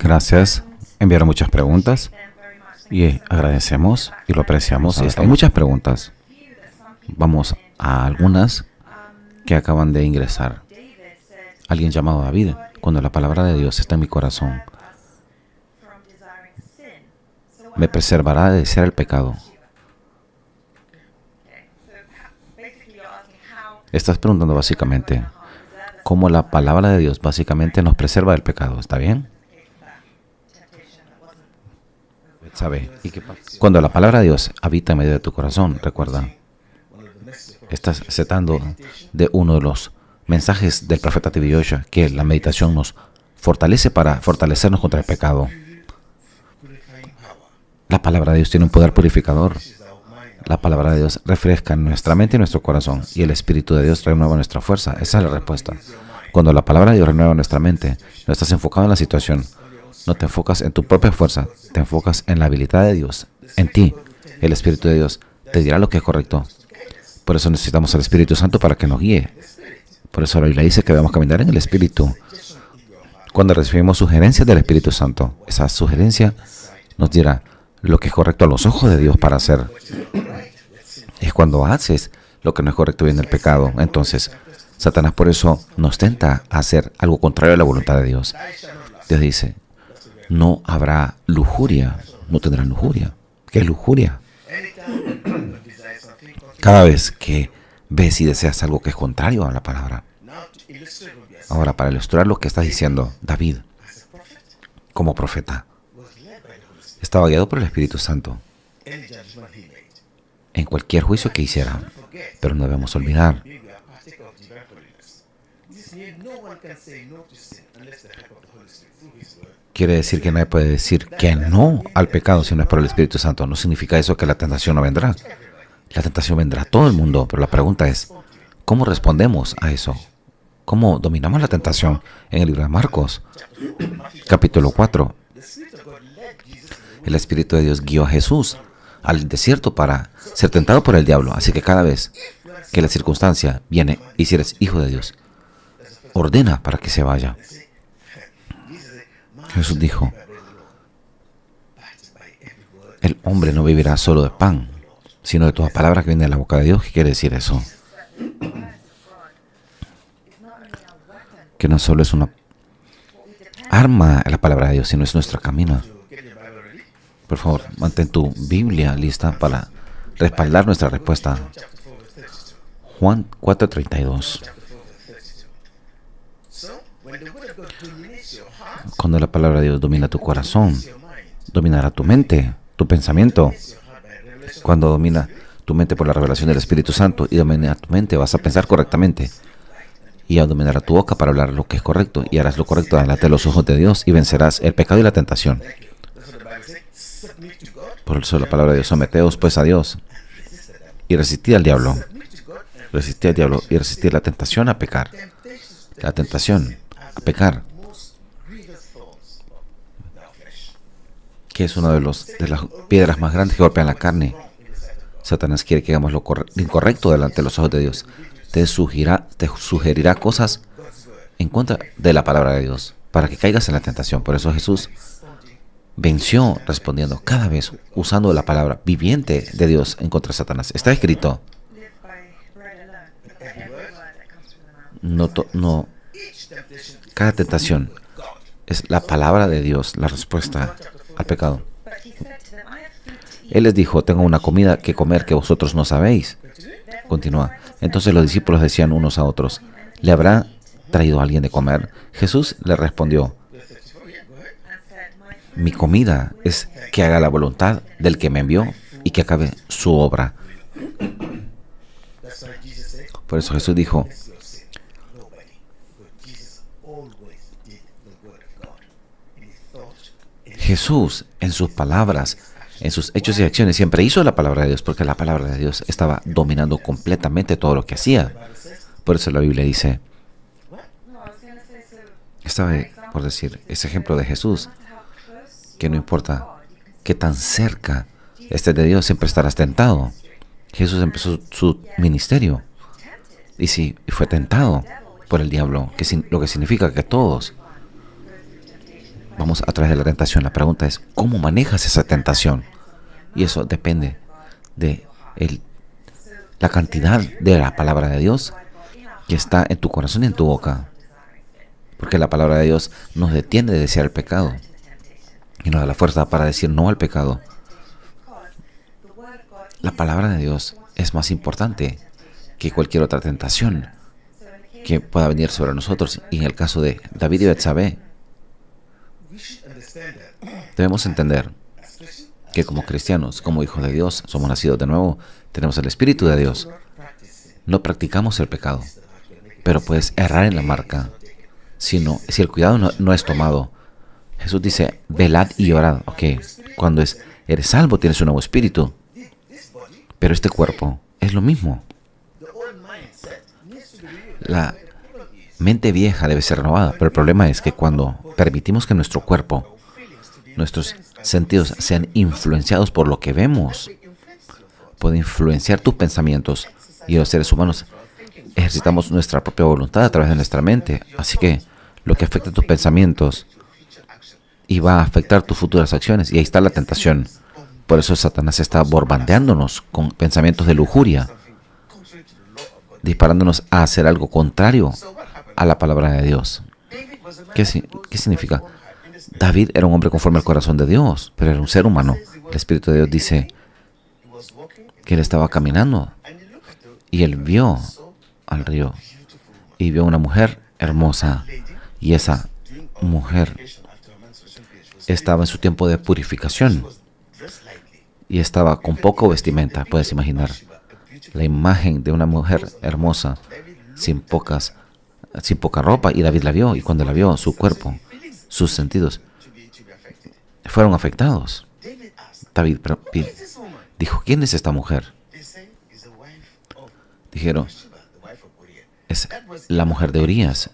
Gracias. Enviaron muchas preguntas y agradecemos y lo apreciamos. Hay muchas preguntas. Vamos a algunas que acaban de ingresar. Alguien llamado David, cuando la palabra de Dios está en mi corazón, me preservará de desear el pecado. Estás preguntando básicamente cómo la palabra de Dios básicamente nos preserva del pecado. ¿Está bien? ¿Sabe? Cuando la palabra de Dios habita en medio de tu corazón, recuerda, estás citando de uno de los mensajes del profeta T.B. Joshua, que la meditación nos fortalece para fortalecernos contra el pecado. La palabra de Dios tiene un poder purificador. La palabra de Dios refresca nuestra mente y nuestro corazón, y el Espíritu de Dios renueva nuestra fuerza. Esa es la respuesta. Cuando la palabra de Dios renueva nuestra mente, no estás enfocado en la situación, no te enfocas en tu propia fuerza, te enfocas en la habilidad de Dios, en ti. El Espíritu de Dios te dirá lo que es correcto. Por eso necesitamos al Espíritu Santo para que nos guíe. Por eso la Biblia dice que debemos caminar en el Espíritu. Cuando recibimos sugerencias del Espíritu Santo, esa sugerencia nos dirá lo que es correcto a los ojos de Dios para hacer. Es cuando haces lo que no es correcto viene el pecado. Entonces, Satanás por eso nos tenta a hacer algo contrario a la voluntad de Dios. Dios dice, no habrá lujuria, no tendrán lujuria. ¿Qué es lujuria? Cada vez que ves y deseas algo que es contrario a la palabra. Ahora, para ilustrar lo que está diciendo David, como profeta, estaba guiado por el Espíritu Santo en cualquier juicio que hiciera. Pero no debemos olvidar, quiere decir que nadie puede decir que no al pecado si no es por el Espíritu Santo. No significa eso que la tentación no vendrá. La tentación vendrá a todo el mundo, pero la pregunta es, ¿cómo respondemos a eso? ¿Cómo dominamos la tentación? En el libro de Marcos, capítulo 4, el Espíritu de Dios guió a Jesús al desierto para ser tentado por el diablo. Así que cada vez que la circunstancia viene y si eres hijo de Dios, ordena para que se vaya. Jesús dijo, el hombre no vivirá solo de pan, sino de toda palabra que viene de la boca de Dios. ¿Qué quiere decir eso? Que no solo es una arma en la palabra de Dios, sino es nuestro camino. Por favor, mantén tu Biblia lista para respaldar nuestra respuesta. Juan 4:32. Cuando la palabra de Dios domina tu corazón, dominará tu mente, tu pensamiento. Cuando domina tu mente por la revelación del Espíritu Santo y domina tu mente, vas a pensar correctamente. Y dominará tu boca para hablar lo que es correcto, y harás lo correcto delante de los ojos de Dios, y vencerás el pecado y la tentación. Por eso la palabra de Dios, someteos pues a Dios, y resistid al diablo. Resistid al diablo y resistir la tentación a pecar. La tentación a pecar, que es una de las piedras más grandes que golpean la carne. Satanás quiere que hagamos lo incorrecto delante de los ojos de Dios. Te sugerirá cosas en contra de la palabra de Dios para que caigas en la tentación. Por eso Jesús venció respondiendo cada vez usando la palabra viviente de Dios en contra de Satanás. Está escrito. Cada tentación es la palabra de Dios, la respuesta al pecado. Él les dijo, tengo una comida que comer que vosotros no sabéis. Continúa. Entonces los discípulos decían unos a otros, ¿le habrá traído alguien de comer? Jesús le respondió, mi comida es que haga la voluntad del que me envió y que acabe su obra. Por eso Jesús dijo, Jesús en sus palabras, en sus hechos y acciones siempre hizo la palabra de Dios, porque la palabra de Dios estaba dominando completamente todo lo que hacía. Por eso la Biblia dice, estaba por decir, ese ejemplo de Jesús, que no importa qué tan cerca estés de Dios, siempre estarás tentado. Jesús empezó su ministerio y sí, fue tentado por el diablo, lo que significa que todos vamos a través de la tentación. La pregunta es, ¿cómo manejas esa tentación? Y eso depende de la cantidad de la palabra de Dios que está en tu corazón y en tu boca. Porque la palabra de Dios nos detiene de desear el pecado y nos da la fuerza para decir no al pecado. La palabra de Dios es más importante que cualquier otra tentación que pueda venir sobre nosotros. Y en el caso de David y Betsabé, debemos entender que como cristianos, como hijos de Dios, somos nacidos de nuevo, tenemos el Espíritu de Dios. No practicamos el pecado, pero puedes errar en la marca si el cuidado no es tomado. Jesús dice, velad y orad. Ok, cuando eres salvo, tienes un nuevo espíritu, pero este cuerpo es lo mismo. La mente vieja debe ser renovada, pero el problema es que cuando permitimos que nuestro cuerpo, nuestros sentidos sean influenciados por lo que vemos, puede influenciar tus pensamientos, y los seres humanos ejercitamos nuestra propia voluntad a través de nuestra mente. Así que lo que afecta tus pensamientos y va a afectar tus futuras acciones, y ahí está la tentación. Por eso Satanás está bombardeándonos con pensamientos de lujuria, disparándonos a hacer algo contrario a la palabra de Dios. ¿Qué significa? David era un hombre conforme al corazón de Dios, pero era un ser humano. El Espíritu de Dios dice que él estaba caminando y él vio al río y vio una mujer hermosa, y esa mujer estaba en su tiempo de purificación y estaba con poca vestimenta. Puedes imaginar la imagen de una mujer hermosa sin poca ropa, y David la vio, y cuando la vio, su cuerpo, sus sentidos fueron afectados. David dijo, ¿quién es esta mujer? Dijeron, es la mujer de Urías.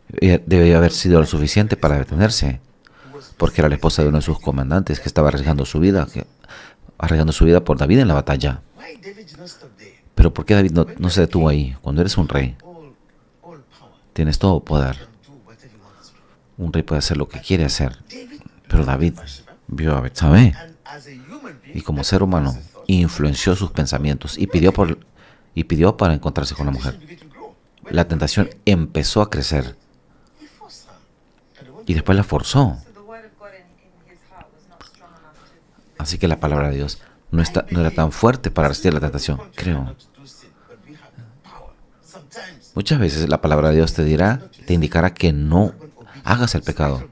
Debe haber sido lo suficiente para detenerse, porque era la esposa de uno de sus comandantes que estaba arriesgando su vida por David en la batalla. Pero ¿por qué David no se detuvo ahí? Cuando eres un rey, tienes todo poder. Un rey puede hacer lo que quiere hacer. Pero David vio a Betsabé y como ser humano influenció sus pensamientos y pidió para encontrarse con la mujer. La tentación empezó a crecer y después la forzó. Así que la palabra de Dios no era tan fuerte para resistir la tentación, creo. Muchas veces la palabra de Dios te indicará que no hagas el pecado,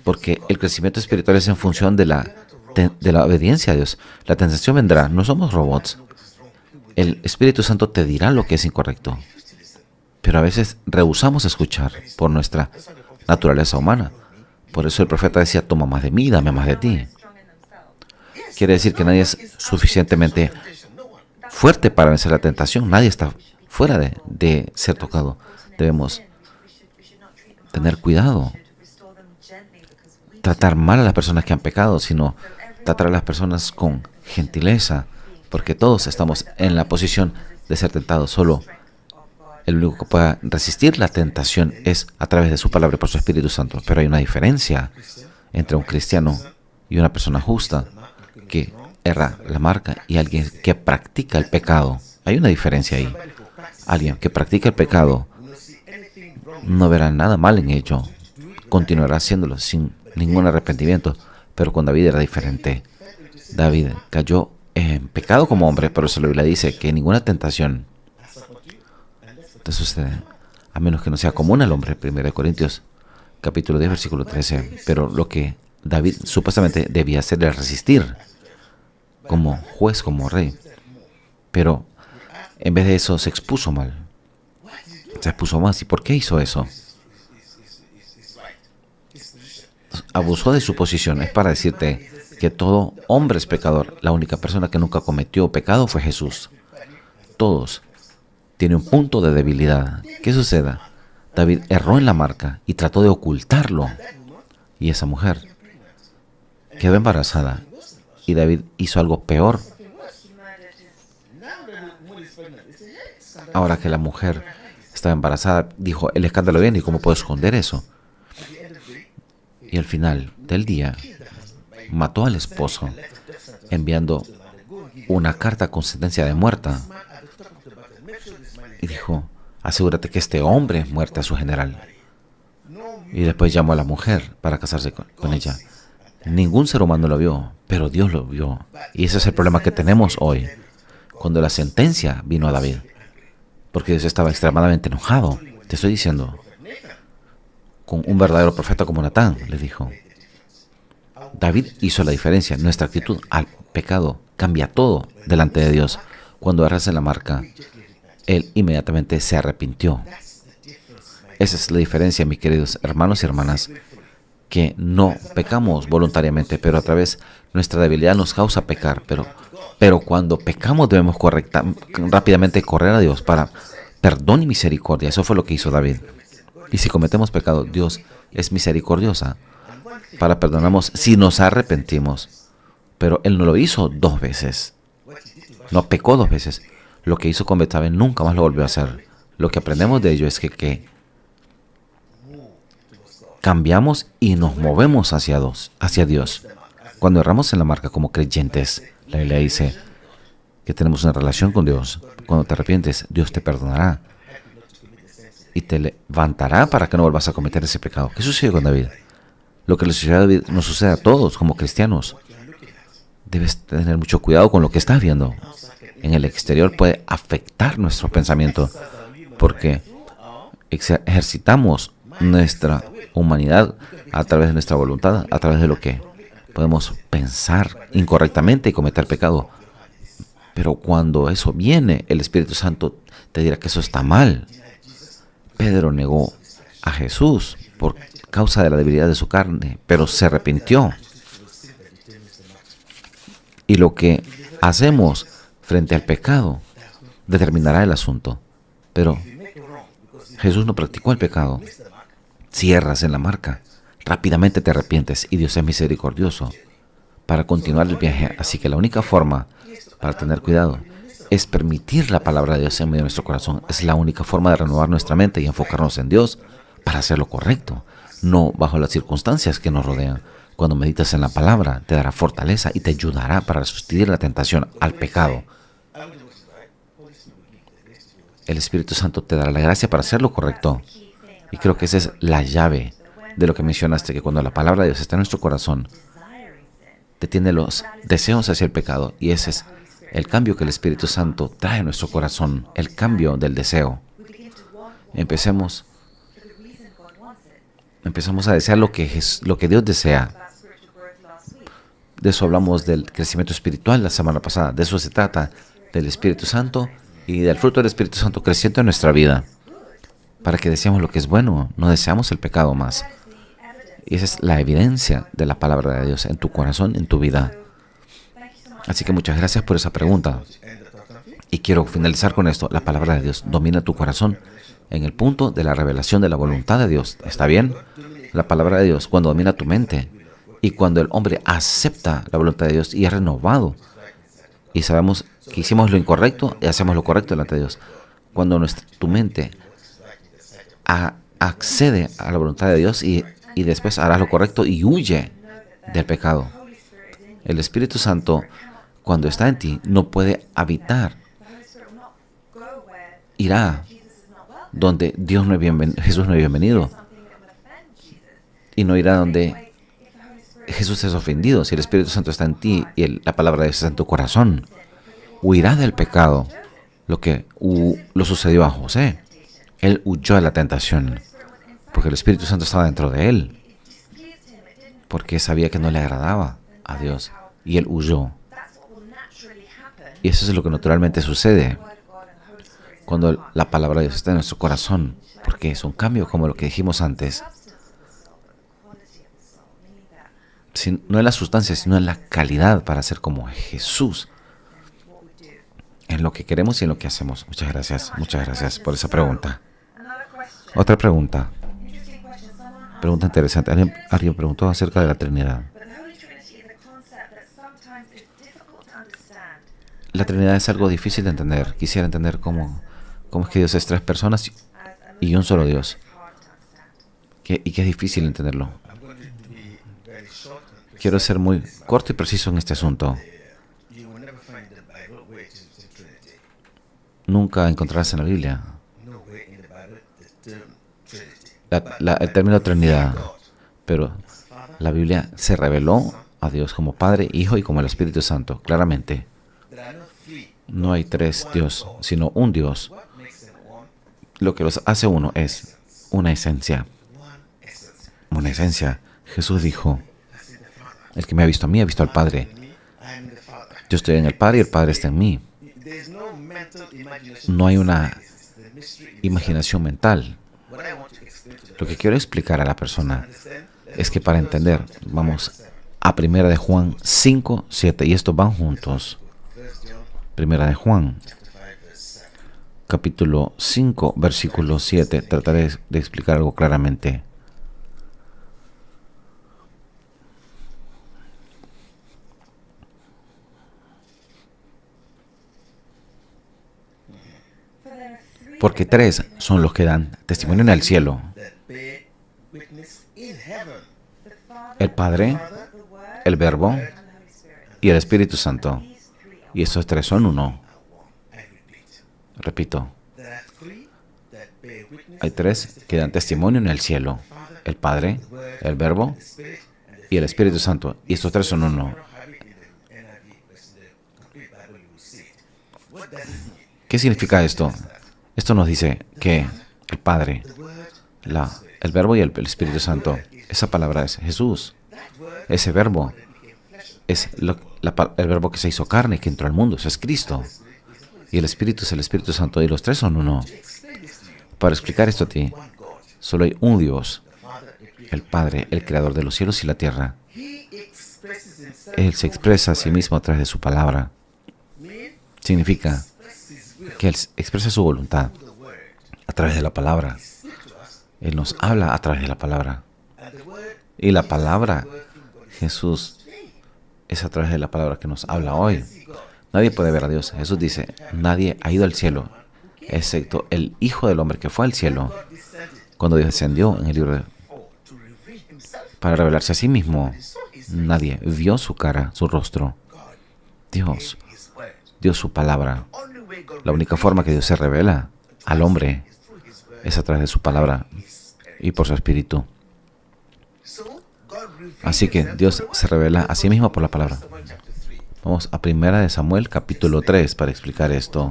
porque el crecimiento espiritual es en función de la obediencia a Dios. La tentación vendrá, no somos robots. El Espíritu Santo te dirá lo que es incorrecto, pero a veces rehusamos escuchar por nuestra naturaleza humana. Por eso el profeta decía, toma más de mí, dame más de ti. Quiere decir que nadie es suficientemente fuerte para vencer la tentación. Nadie está fuera de ser tocado. Debemos tener cuidado. Tratar mal a las personas que han pecado, sino tratar a las personas con gentileza, porque todos estamos en la posición de ser tentados. Solo el único que pueda resistir la tentación es a través de su palabra y por su Espíritu Santo. Pero hay una diferencia entre un cristiano y una persona justa que erra la marca y alguien que practica el pecado. Hay una diferencia ahí. Alguien que practica el pecado no verá nada mal en ello. Continuará haciéndolo sin ningún arrepentimiento. Pero con David era diferente. David cayó en pecado como hombre, pero la Biblia dice que ninguna tentación te sucede, a menos que no sea común al hombre. 1 Corintios capítulo 10, versículo 13. Pero lo que David supuestamente debía hacer era resistir como juez, como rey. Pero en vez de eso se expuso mal. Se expuso más. ¿Y por qué hizo eso? Abusó de su posición. Es para decirte que todo hombre es pecador. La única persona que nunca cometió pecado fue Jesús. Todos tienen un punto de debilidad. ¿Qué sucede? David erró en la marca y trató de ocultarlo. Y esa mujer quedó embarazada. Y David hizo algo peor. Ahora que la mujer estaba embarazada, dijo, el escándalo viene, ¿y cómo puedo esconder eso? Y al final del día mató al esposo, enviando una carta con sentencia de muerte. Y dijo, asegúrate que este hombre muerte a su general. Y después llamó a la mujer para casarse con ella. Ningún ser humano lo vio, pero Dios lo vio. Y ese es el problema que tenemos hoy. Cuando la sentencia vino a David, porque Dios estaba extremadamente enojado. Te estoy diciendo, con un verdadero profeta como Natán, le dijo. David hizo la diferencia. Nuestra actitud al pecado cambia todo delante de Dios. Cuando erras en la marca, él inmediatamente se arrepintió. Esa es la diferencia, mis queridos hermanos y hermanas, que no pecamos voluntariamente, pero a través de nuestra debilidad nos causa pecar. Pero cuando pecamos debemos rápidamente correr a Dios para perdón y misericordia. Eso fue lo que hizo David. Y si cometemos pecado, Dios es misericordiosa para perdonarnos si nos arrepentimos. Pero Él no lo hizo 2 veces. No pecó 2 veces. Lo que hizo con Betsabé nunca más lo volvió a hacer. Lo que aprendemos de ello es que cambiamos y nos movemos hacia Dios. Cuando erramos en la marca como creyentes, la Biblia dice que tenemos una relación con Dios. Cuando te arrepientes, Dios te perdonará y te levantará para que no vuelvas a cometer ese pecado. ¿Qué sucedió con David? Lo que le sucedió a David nos sucede a todos como cristianos. Debes tener mucho cuidado con lo que estás viendo. En el exterior puede afectar nuestro pensamiento porque ejercitamos nuestra humanidad a través de nuestra voluntad, a través de lo que podemos pensar incorrectamente y cometer pecado. Pero cuando eso viene, el Espíritu Santo te dirá que eso está mal. Pedro negó a Jesús por causa de la debilidad de su carne, pero se arrepintió. Y lo que hacemos frente al pecado determinará el asunto. Pero Jesús no practicó el pecado. Si erras en la marca, rápidamente te arrepientes y Dios es misericordioso para continuar el viaje. Así que la única forma para tener cuidado es permitir la palabra de Dios en medio de nuestro corazón. Es la única forma de renovar nuestra mente y enfocarnos en Dios para hacer lo correcto, no bajo las circunstancias que nos rodean. Cuando meditas en la palabra, te dará fortaleza y te ayudará para resistir la tentación al pecado. El Espíritu Santo te dará la gracia para hacer lo correcto. Y creo que esa es la llave de lo que mencionaste, que cuando la palabra de Dios está en nuestro corazón, detiene los deseos hacia el pecado. Y ese es el cambio que el Espíritu Santo trae a nuestro corazón, el cambio del deseo. Empezamos a desear lo que Dios desea. De eso hablamos del crecimiento espiritual la semana pasada. De eso se trata, del Espíritu Santo y del fruto del Espíritu Santo creciendo en nuestra vida. Para que deseamos lo que es bueno, no deseamos el pecado más. Y esa es la evidencia de la palabra de Dios en tu corazón, en tu vida. Así que muchas gracias por esa pregunta. Y quiero finalizar con esto. La palabra de Dios domina tu corazón en el punto de la revelación de la voluntad de Dios. ¿Está bien? La palabra de Dios cuando domina tu mente y cuando el hombre acepta la voluntad de Dios y es renovado y sabemos que hicimos lo incorrecto y hacemos lo correcto delante de Dios. Cuando tu mente accede a la voluntad de Dios y después harás lo correcto y huye del pecado. El Espíritu Santo, cuando está en ti, no puede habitar. Irá donde Jesús no es bienvenido. Y no irá donde Jesús es ofendido. Si el Espíritu Santo está en ti y la palabra de Dios está en tu corazón, huirá del pecado. Lo sucedió a José. Él huyó de la tentación porque el Espíritu Santo estaba dentro de él, porque sabía que no le agradaba a Dios y él huyó. Y eso es lo que naturalmente sucede cuando la palabra de Dios está en nuestro corazón, porque es un cambio como lo que dijimos antes. No en la sustancia, sino en la calidad para ser como Jesús, en lo que queremos y en lo que hacemos. Muchas gracias por esa pregunta. Otra pregunta interesante. Alguien preguntó acerca de la Trinidad. La Trinidad es algo difícil de entender. Quisiera entender cómo es que Dios es 3 personas y un solo Dios. Y que es difícil entenderlo. Quiero ser muy corto y preciso en este asunto. Nunca encontrarás en la Biblia el término Trinidad, pero la Biblia se reveló a Dios como Padre, Hijo y como el Espíritu Santo, claramente. No hay tres Dios, sino un Dios. Lo que los hace uno es una esencia. Una esencia. Jesús dijo, el que me ha visto a mí, ha visto al Padre. Yo estoy en el Padre y el Padre está en mí. No hay una imaginación mental. Lo que quiero explicar a la persona es que para entender, vamos a 1 de Juan 5, 7, y estos van juntos. 1 de Juan, capítulo 5, versículo 7. Trataré de explicar algo claramente. Porque tres son los que dan testimonio en el cielo: el Padre, el Verbo y el Espíritu Santo. Y esos tres son uno. Repito, hay tres que dan testimonio en el cielo: el Padre, el Verbo y el Espíritu Santo. Y estos tres son uno. ¿Qué significa esto? Esto nos dice que el Padre, el Verbo y el Espíritu Santo, esa palabra es Jesús. Ese Verbo es el Verbo que se hizo carne, que entró al mundo. Eso es Cristo. Y el Espíritu es el Espíritu Santo. Y los tres son uno. Para explicar esto a ti, solo hay un Dios, el Padre, el Creador de los cielos y la tierra. Él se expresa a sí mismo a través de su palabra. Significa que Él expresa su voluntad a través de la palabra. Él nos habla a través de la palabra. Y la palabra, Jesús, es a través de la palabra que nos habla hoy. Nadie puede ver a Dios. Jesús dice, nadie ha ido al cielo, excepto el Hijo del Hombre que fue al cielo. Cuando Dios descendió en el libro para revelarse a sí mismo, nadie vio su cara, su rostro. Dios dio su palabra. La única forma que Dios se revela al hombre es a través de su palabra y por su Espíritu. Así que Dios se revela a sí mismo por la palabra. Vamos a 1 de Samuel, capítulo 3, para explicar esto.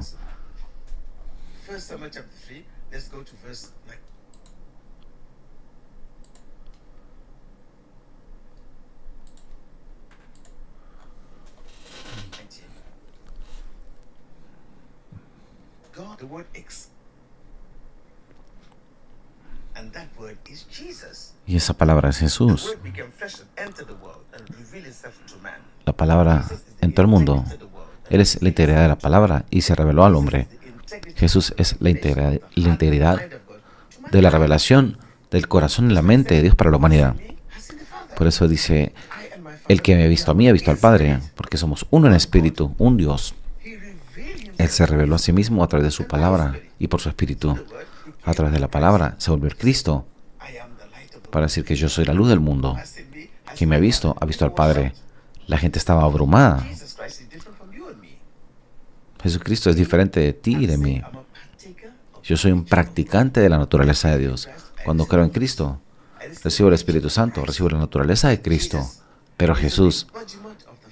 Y esa palabra es Jesús. La palabra entró al mundo. Él es la integridad de la palabra y se reveló al hombre. Jesús es la integridad de la revelación del corazón y la mente de Dios para la humanidad. Por eso dice, el que me ha visto a mí ha visto al Padre, porque somos uno en espíritu, un Dios. Él se reveló a sí mismo a través de su palabra y por su Espíritu. A través de la palabra se volvió el Cristo para decir que yo soy la luz del mundo. Quien me ha visto al Padre. La gente estaba abrumada. Jesucristo es diferente de ti y de mí. Yo soy un practicante de la naturaleza de Dios. Cuando creo en Cristo, recibo el Espíritu Santo, recibo la naturaleza de Cristo. Pero Jesús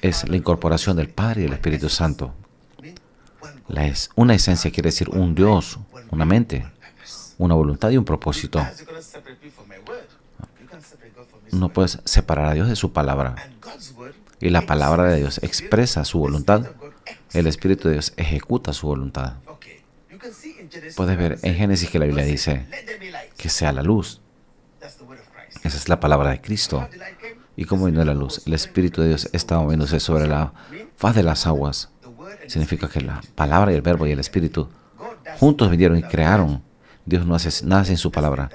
es la incorporación del Padre y del Espíritu Santo. Una esencia quiere decir un Dios, una mente, una voluntad y un propósito. No puedes separar a Dios de su palabra. Y la palabra de Dios expresa su voluntad. El Espíritu de Dios ejecuta su voluntad. Puedes ver en Génesis que la Biblia dice que sea la luz. Esa es la palabra de Cristo. ¿Y cómo vino la luz? El Espíritu de Dios estaba moviéndose sobre la faz de las aguas. Significa que la palabra y el Verbo y el Espíritu juntos vinieron y crearon. Dios no hace nada sin su palabra.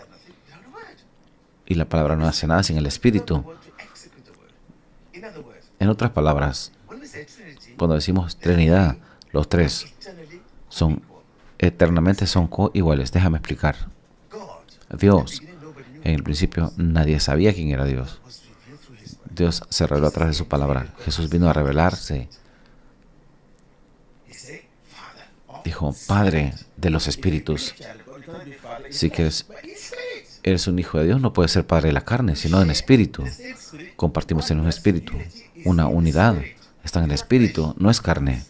Y la palabra no hace nada sin el Espíritu. En otras palabras, cuando decimos Trinidad, los tres son eternamente son coiguales. Déjame explicar. Dios, en el principio nadie sabía quién era Dios. Dios se reveló a través de su palabra. Jesús vino a revelarse. Dijo, Padre de los espíritus. Si quieres, eres un hijo de Dios, no puedes ser padre de la carne, sino en espíritu. Compartimos en un espíritu. Una unidad. Está en el espíritu, no es carne.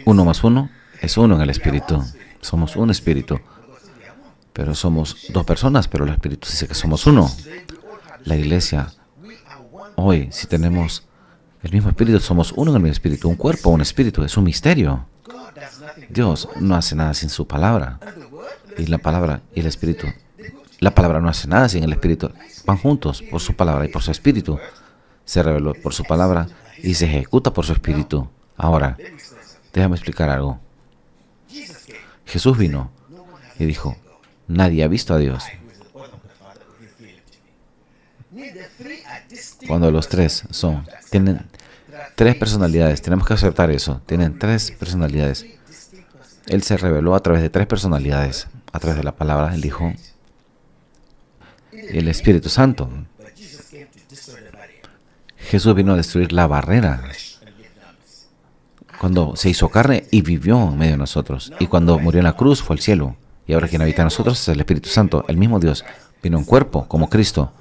1 más 1 es 1 en el espíritu. Somos un espíritu. Pero somos 2 personas, pero el espíritu dice que somos 1. La iglesia, hoy, si tenemos el mismo espíritu, somos 1 en el mismo espíritu. Un cuerpo, un espíritu, es un misterio. Dios no hace nada sin su palabra. Y la palabra y el espíritu. La palabra no hace nada sin el espíritu. Van juntos por su palabra y por su espíritu. Se reveló por su palabra y se ejecuta por su espíritu. Ahora, déjame explicar algo. Jesús vino y dijo, nadie ha visto a Dios. Cuando los 3 tienen 3 personalidades, tenemos que aceptar eso. Tienen 3 personalidades. Él se reveló a través de 3 personalidades, a través de la palabra, el Hijo y el Espíritu Santo. Jesús vino a destruir la barrera cuando se hizo carne y vivió en medio de nosotros. Y cuando murió en la cruz fue al cielo. Y ahora quien habita en nosotros es el Espíritu Santo. El mismo Dios vino en cuerpo como Cristo.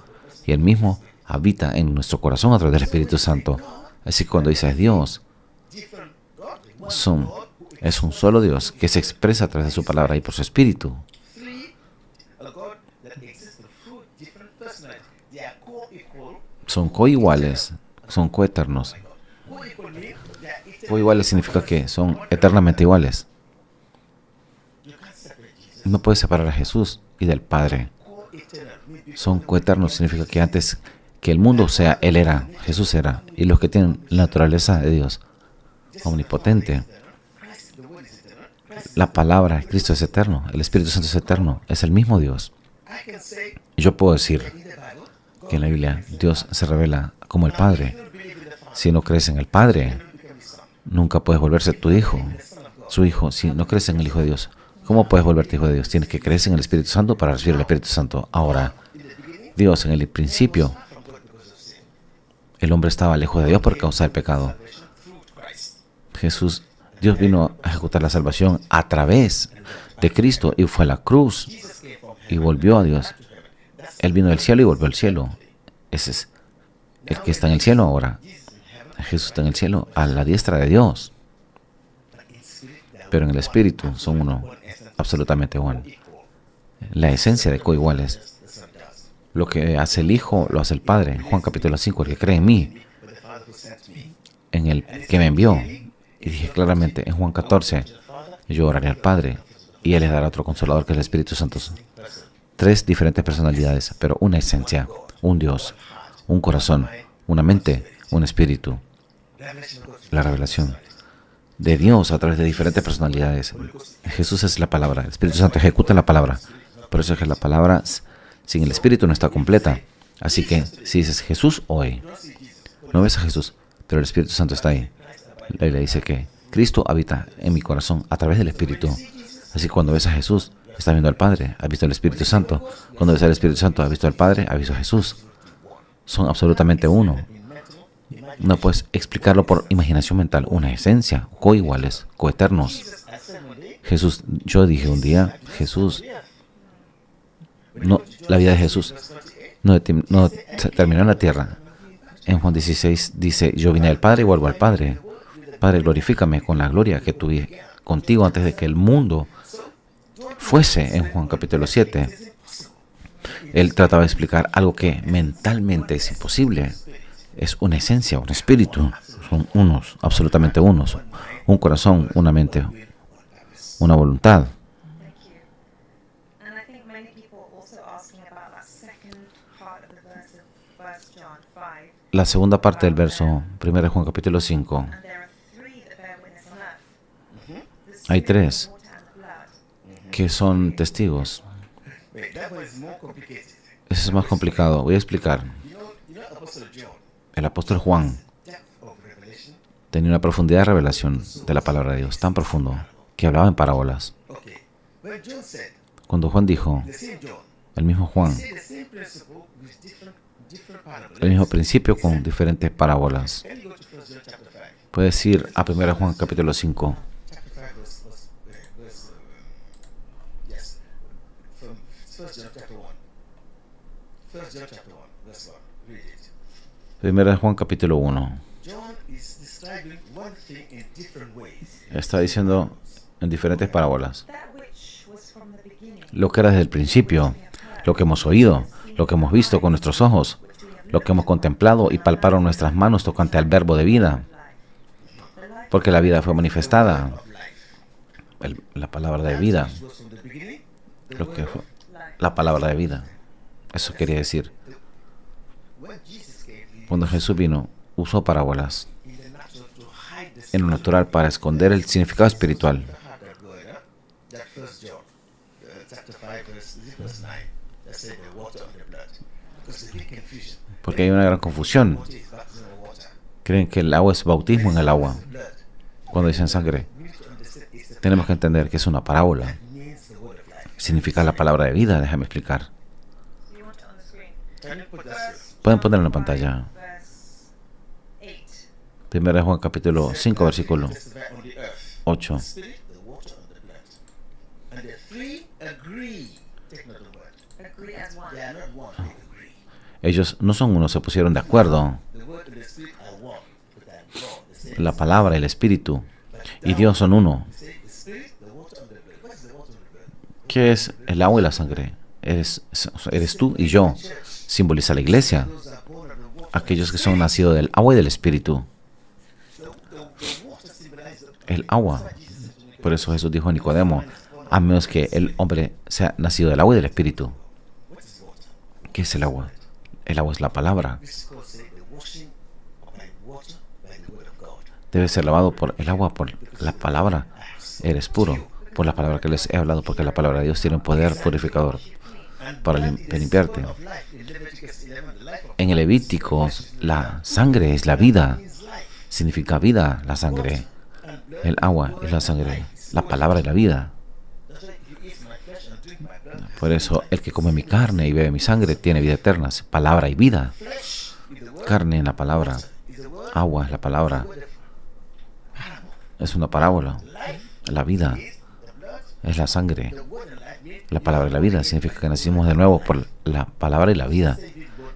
Y Él mismo habita en nuestro corazón a través del Espíritu Santo. Así que cuando dices Dios, es un solo Dios que se expresa a través de su palabra y por su Espíritu. Son coiguales, son coeternos. Coiguales significa que son eternamente iguales. No puedes separar a Jesús y del Padre. Son coeternos, significa que antes que el mundo sea, Él era, Jesús era. Y los que tienen la naturaleza de Dios, omnipotente. La palabra, Cristo es eterno, el Espíritu Santo es eterno, es el mismo Dios. Yo puedo decir que en la Biblia Dios se revela como el Padre. Si no crees en el Padre, nunca puedes volverse tu hijo, su hijo. Si no crees en el Hijo de Dios, ¿cómo puedes volverte hijo de Dios? Tienes que creer en el Espíritu Santo para recibir el Espíritu Santo. Ahora, Dios en el principio, el hombre estaba lejos de Dios por causa del pecado. Dios vino a ejecutar la salvación a través de Cristo y fue a la cruz y volvió a Dios. Él vino del cielo y volvió al cielo. Ese es el que está en el cielo ahora. Jesús está en el cielo, a la diestra de Dios. Pero en el Espíritu son uno, absolutamente uno. La esencia de coiguales. Lo que hace el Hijo, lo hace el Padre. Juan capítulo 5, el que cree en mí, en el que me envió. Y dije claramente en Juan 14, yo oraré al Padre y Él les dará otro consolador que es el Espíritu Santo. 3 diferentes personalidades, pero una esencia, un Dios, un corazón, una mente, un espíritu. La revelación de Dios a través de diferentes personalidades. Jesús es la palabra, el Espíritu Santo ejecuta la palabra. Por eso es que la palabra sin el Espíritu no está completa. Así que si dices Jesús hoy, no ves a Jesús, pero el Espíritu Santo está ahí. La Biblia dice que Cristo habita en mi corazón a través del Espíritu. Así que cuando ves a Jesús, estás viendo al Padre, has visto al Espíritu Santo. Cuando ves al Espíritu Santo, has visto al Padre, has visto a Jesús. Son absolutamente uno. No puedes explicarlo por imaginación mental. Una esencia, coiguales, coeternos. Jesús, yo dije un día, Jesús, no, la vida de Jesús no terminó en la tierra. En Juan 16 dice, yo vine del Padre y vuelvo al Padre. Padre, glorifícame con la gloria que tuve contigo antes de que el mundo fuese. En Juan capítulo 7, Él trataba de explicar algo que mentalmente es imposible. Es una esencia, un espíritu. Son unos, absolutamente unos. Un corazón, una mente, una voluntad. La segunda parte del verso 1 de Juan capítulo 5. Hay 3 que son testigos. Eso es más complicado. Voy a explicar. El apóstol Juan tenía una profundidad de revelación de la palabra de Dios, tan profundo, que hablaba en parábolas. Cuando Juan dijo, El mismo Juan, See the same principle with different parables. el mismo principio con diferentes parábolas. Can you go to 1 John chapter 5? Puedes ir a 1 Juan capítulo 5. Chapter 5 yes, from 1 John chapter 1. 1 John chapter 1, verse 1. Read it. 1 Juan capítulo 1. John is describing one thing in different ways. Está diciendo en diferentes parábolas That which was from the beginning, lo que era desde el principio, lo que hemos oído, lo que hemos visto con nuestros ojos, lo que hemos contemplado y palparon nuestras manos tocante al verbo de vida, porque la vida fue manifestada, la palabra de vida, Which was from the beginning, lo que fue la palabra de vida. Eso quería decir. when Jesus came, Cuando Jesús vino, usó parábolas in the natural to hide the en lo natural para esconder el significado espiritual. that first John, chapter 5, verse 9, that said the water of the blood. Because the big confusion. Porque hay una gran confusión. What is baptism of water? Creen que el agua es bautismo en el agua. Blood. Cuando dicen sangre, We need to understand it's a tenemos que entender que es una parábola. means the word of life. Significa la palabra de vida. Déjame explicar. you want it on the screen. Can you put that here? Pueden ponerlo en la pantalla. Verse 8. 1 Juan capítulo 5, versículo Testify on the earth. 8. The spirit, the water, and the blood. And the three agree. Take note of the word. Agree as one. They are not one, they agree. Ellos no son uno, se pusieron de acuerdo. The word and the spirit are one, but they are God. The same. La palabra, el espíritu y Dios son uno. Say the spirit, the water, and the blood. What is the water and the blood? ¿Qué es el agua y la sangre? Eres tú y yo. Simboliza la iglesia. Those are born of the water. Aquellos que son nacidos del agua y del espíritu. The water symbolizes El agua. Por eso Jesús dijo a Nicodemo, a menos que el hombre sea nacido del agua y del espíritu. what is water? ¿Qué es el agua? El agua es la palabra. This is called say the washing by water by the word of God. Debe ser lavado por el agua, por la palabra. Eres puro por la palabra que les he hablado, porque la palabra de Dios tiene un poder purificador para limpiarte. Of life in Leviticus 11, the life of En el Levítico, la sangre es la vida. means life. Significa vida, la sangre. And blood. El agua es la sangre. La palabra es la vida. That's why if you eat my flesh and drink my blood. Por eso, el que come mi carne y bebe mi sangre tiene vida eterna. Es palabra y vida. Flesh is the word. Carne en la palabra. Is the word. Agua es la palabra. Word of parable. Es una parábola. Life La vida is the blood. es la sangre. The word and life means La palabra y la vida significa que nacimos de nuevo por la palabra y la vida.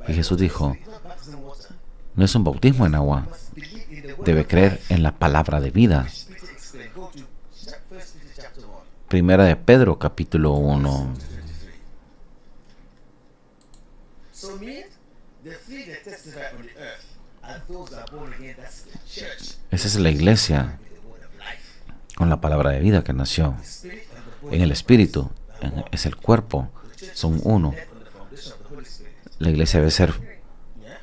Y Jesús dijo, it's not baptism in water. no es un bautismo en agua. Believe in the word Debe of creer life. en la palabra de vida. Peter explained. Go to 1 Peter chapter 1. Primera de Pedro, capítulo 1. So means the three that testify on the earth are those that are born again. That's the church. Esa es la iglesia With the word of life. con la palabra de vida que nació. Spirit and the body. En el espíritu, es el cuerpo, The church son is uno. led on the foundation of the Holy Spirit. La iglesia debe ser Yeah.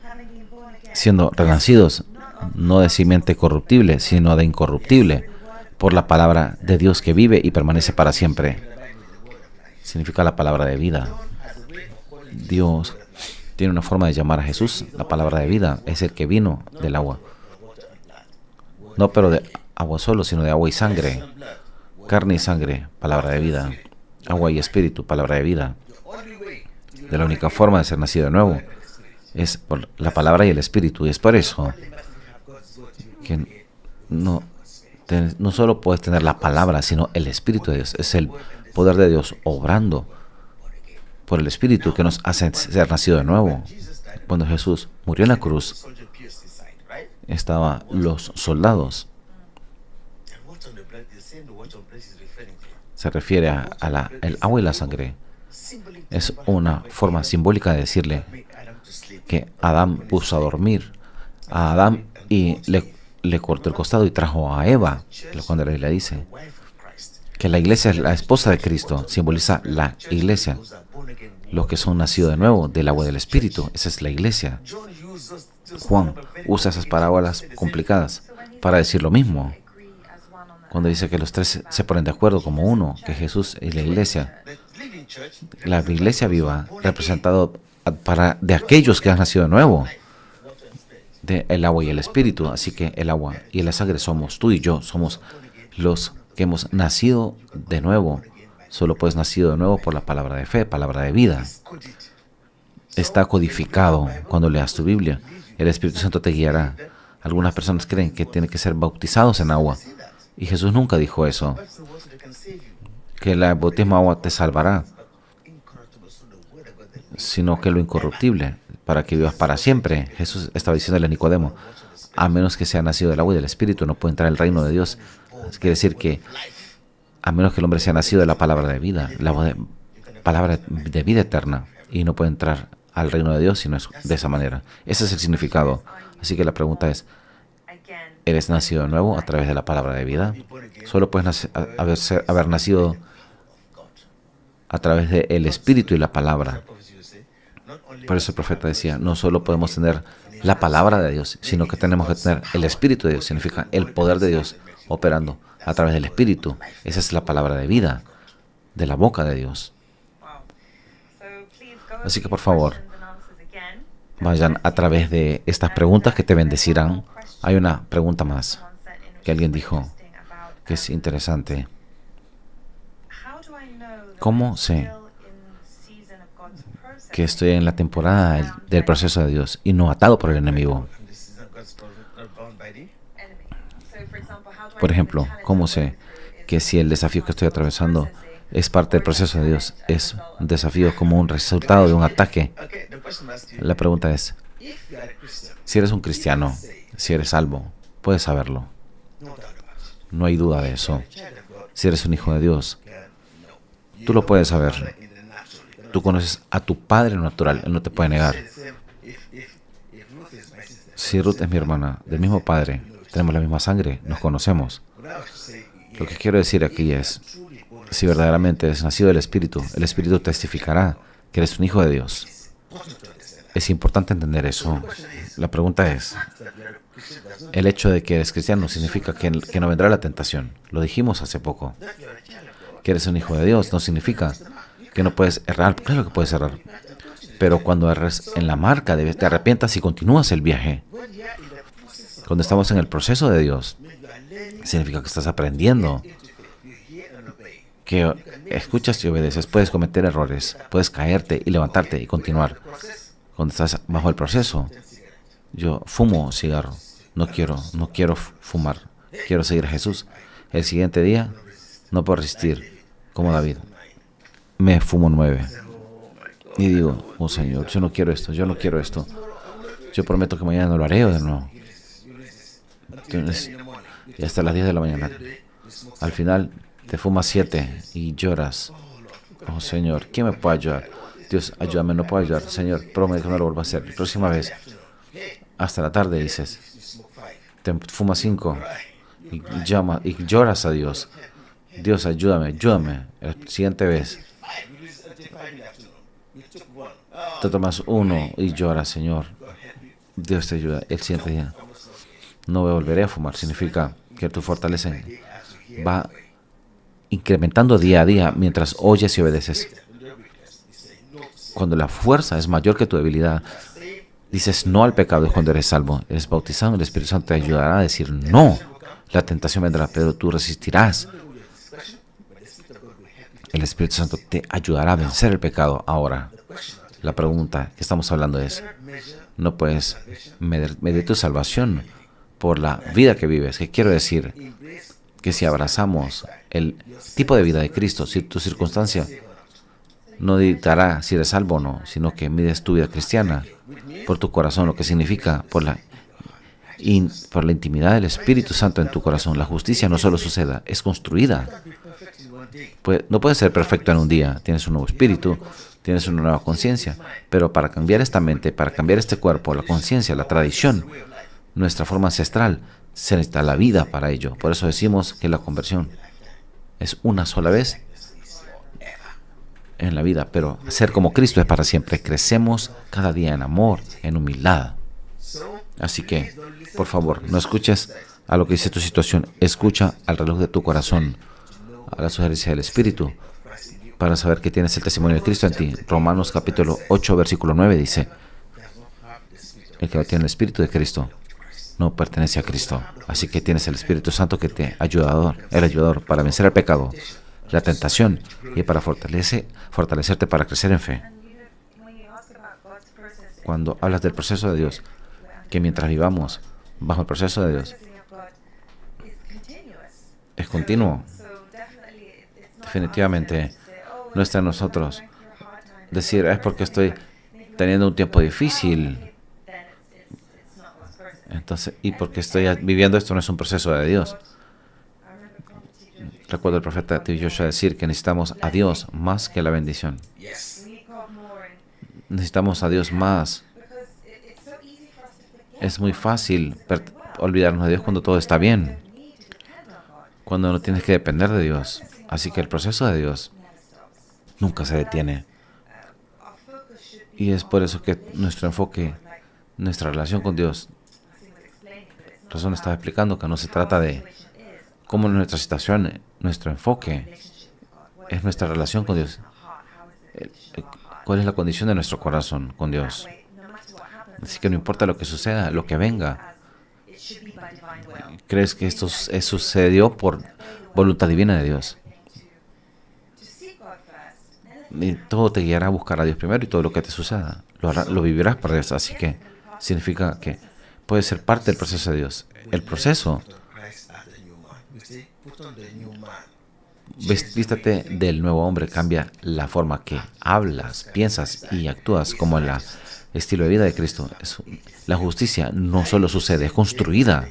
Having been born again, siendo renacidos, no de simiente corruptible, sino de incorruptible, por la palabra de Dios que vive y permanece para siempre. Significa la palabra de vida. As a way of calling Dios tiene una forma de llamar a Jesús. La palabra de vida es el que vino del agua. water and blood. No pero de agua solo, sino de agua y sangre. And blood. Carne y sangre, palabra de vida. Agua y espíritu, palabra de vida. The only way to De la única forma de ser nacido de nuevo es por la palabra y el espíritu. Y es por eso que no solo puedes tener la palabra, sino el espíritu de Dios. Es el poder de Dios obrando por el espíritu que nos hace ser nacido de nuevo. Cuando Jesús murió en la cruz, soldier pierced his side, right? estaban los soldados. The water and the blood is the same. The water and blood is referring to. Se refiere el agua y la sangre. Es una forma simbólica de decirle Made Adam to sleep. que Adán puso a dormir a Adán y le cortó el costado y trajo a Eva. Cuando la Biblia dice Wife of Christ. que la iglesia es la esposa de Cristo, simboliza la iglesia. Those that are born again. Los que son nacidos de nuevo del agua y del espíritu, esa es la iglesia. John uses those Juan usa esas parábolas complicadas para decir lo mismo. agree as one on that. Cuando dice que los tres se ponen de acuerdo como uno, que Jesús y la iglesia, The living church. la iglesia viva, representado de aquellos que han nacido de nuevo, de el agua y el espíritu. Así que el agua y la sangre somos tú y yo, somos los que hemos nacido de nuevo. Solo puedes nacido de nuevo por la palabra de fe, palabra de vida. It's coded. Está codificado. Cuando leas tu Biblia, el Espíritu Santo te guiará. Algunas personas creen que tienen que ser bautizados en agua. See that? Y Jesús nunca dijo eso, That's the water that can save you. que el bautismo de agua te salvará, Incorruptible through the word of God that lives. sino que lo incorruptible, para que vivas para siempre. Jesús estaba diciéndole a Nicodemo, a menos que sea nacido del agua y del Espíritu, no puede entrar al reino de Dios. Quiere decir que a menos que el hombre sea nacido de la palabra de vida, palabra de vida eterna, y no puede entrar al reino de Dios si no es de esa manera. Ese es el significado. Así que la pregunta es, Again. ¿eres nacido de nuevo a través de la palabra de vida? Solo puedes haber nacido a través del Espíritu y la palabra. Prophecy will say, not only Por eso el profeta decía, no solo podemos tener la palabra de Dios, sino que tenemos que tener el Espíritu de Dios. Significa el poder de Dios operando a través del Espíritu. Esa es la palabra de vida, de la boca de Dios. Wow. So please go Así que over por these favor, questions and answers again. vayan a través de estas preguntas que te bendecirán. Hay una pregunta más Someone sent in, which que alguien is dijo, interesting about, que es interesante. how do I know that ¿Cómo I'm sé still in the season of God's process? Que estoy en la temporada del proceso de Dios y no atado por el enemigo? and this is not God's promise, not bound by the Enemy. So, for example, how do I Por know ejemplo, the challenge ¿cómo I'm sé going through is que si el desafío que estoy atravesando es parte del proceso de Dios, es un desafío como un resultado de un ataque? Okay, the question must be, La pregunta es, if you are a Christian, si eres un cristiano, si eres salvo, puedes saberlo. no doubt about it. No hay duda de eso. Child of God, Si eres un hijo de Dios, can know. tú lo puedes saber. In the natural, you cannot Tú conoces a tu Padre natural, Él no te puede negar. say the same. If Ruth is my sister, Si Ruth es mi hermana, del mismo Padre, tenemos la misma sangre, nos conocemos. what I was to say Lo que quiero decir aquí es, truly born si verdaderamente eres nacido del Espíritu, el Espíritu testificará que eres un hijo de Dios. important to understand that. Es importante entender eso. La pregunta es, That you are a Christian does not el hecho de que eres cristiano significa que no vendrá la tentación. Lo dijimos hace poco. that you are a child of God. Que eres un hijo de Dios no significa que no puedes errar. Claro que puedes errar. Pero cuando erres en la marca, te arrepientas y continúas el viaje. When you are in the process of Cuando estamos en el proceso de Dios, when you are learning significa que estás aprendiendo, into faith, you hear and obey. que escuchas y obedeces. Puedes cometer errores, puedes caerte y levantarte y continuar. Process, Cuando estás bajo el proceso, yo fumo cigarro, no quiero fumar, quiero seguir a Jesús. El siguiente día no puedo resistir, como David. Me fumo 9 y digo, oh Señor, yo no quiero esto, yo no quiero esto. Yo prometo que mañana no lo haré de nuevo. Entonces, y hasta las 10 de la mañana. Al final te fumas 7 y lloras. Oh Señor, ¿quién me puede ayudar? Dios, ayúdame, no puedo ayudar. Señor, prometo que no lo vuelvo a hacer. La próxima vez, hasta la tarde dices, te fumas 5 y lloras a Dios. Dios, ayúdame, ayúdame. La siguiente vez, te tomas 1 y lloras, Señor. Dios te ayuda. El siguiente día, no volveré a fumar. Significa que tu fortaleza va incrementando día a día mientras oyes y obedeces. Cuando la fuerza es mayor que tu debilidad, dices no al pecado. Es cuando eres salvo. Eres bautizado. El Espíritu Santo te ayudará a decir no. La tentación vendrá, pero tú resistirás. El Espíritu Santo te ayudará a vencer el pecado. Ahora, la pregunta que estamos hablando es, no puedes medir tu salvación por la vida que vives. ¿Qué quiero decir? Que si abrazamos el tipo de vida de Cristo, si tu circunstancia no dictará si eres salvo o no, sino que mides tu vida cristiana por tu corazón, lo que significa por la intimidad del Espíritu Santo en tu corazón. La justicia no solo suceda, es construida. No puedes ser perfecto en un día. Tienes un nuevo espíritu, tienes una nueva conciencia, pero para cambiar esta mente, para cambiar este cuerpo, la conciencia, la tradición, nuestra forma ancestral, se necesita la vida para ello. Por eso decimos que la conversión es una sola vez en la vida, pero ser como Cristo es para siempre. Crecemos cada día en amor, en humildad. Así que, por favor, no escuches a lo que dice tu situación. Escucha al reloj de tu corazón, a la sugerencia del Espíritu, para saber que tienes el testimonio de Cristo en ti. Romanos capítulo 8, versículo 9 dice, el que no tiene el Espíritu de Cristo no pertenece a Cristo. Así que tienes el Espíritu Santo que te ayudador, el ayudador para vencer el pecado. la tentación y para fortalecerte para crecer en fe. And when you ask about God's process, Cuando hablas del proceso de Dios, que mientras vivamos bajo el proceso de Dios, processing of God is continuous. es continuo. So definitely it's not Definitivamente, us to say, oh, no está en nosotros going through a hard time. decir, es porque estoy teniendo un tiempo difícil, Then it's not God's process. entonces, y porque estoy viviendo esto no es un proceso de Dios. I remember Prophet T. Recuerdo al profeta T. Joshua decir que necesitamos a Dios más que la bendición. Yes. We need God more Necesitamos a Dios más. because it's so easy for us to forget. Es muy fácil olvidarnos de Dios cuando todo está bien, We need to depend on God. cuando no tienes que depender de Dios. Así que el proceso de Dios Never stops. nunca se detiene. Our focus should be Y es por eso que nuestro enfoque, nuestra relación con Dios, Razón estaba explicando que no se trata de cómo en nuestra situación, nuestro enfoque es nuestra relación con Dios. ¿Cuál es la condición de nuestro corazón con Dios? Así que no importa lo que suceda, lo que venga, crees que esto sucedió por voluntad divina de Dios. Y todo te guiará a buscar a Dios primero y todo lo que te suceda lo vivirás para Dios. Así que significa que puedes ser parte del proceso de Dios. El proceso, vístate del nuevo hombre, cambia la forma que hablas, piensas y actúas como el estilo de vida de Cristo. La justicia no solo sucede, es construida.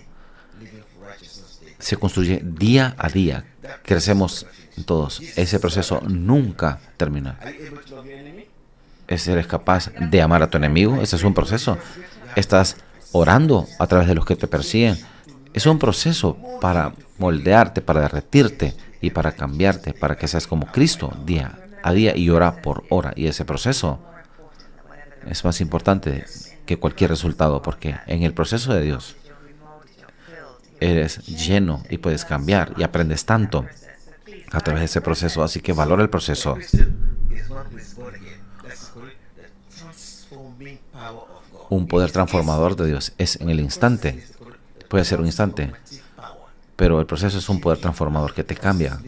Se construye día a día. Crecemos todos. Ese proceso nunca termina. ¿Eres capaz de amar a tu enemigo? Ese es un proceso. Estás orando a través de los que te persiguen. Es un proceso para moldearte, para derretirte y para cambiarte, para que seas como Cristo día a día y hora por hora. Y ese proceso es más importante que cualquier resultado, porque en el proceso de Dios eres lleno y puedes cambiar y aprendes tanto a través de ese proceso. Así que valora el proceso. Un poder transformador de Dios es en el instante. Puede ser un instante, pero el proceso es un poder transformador que te cambia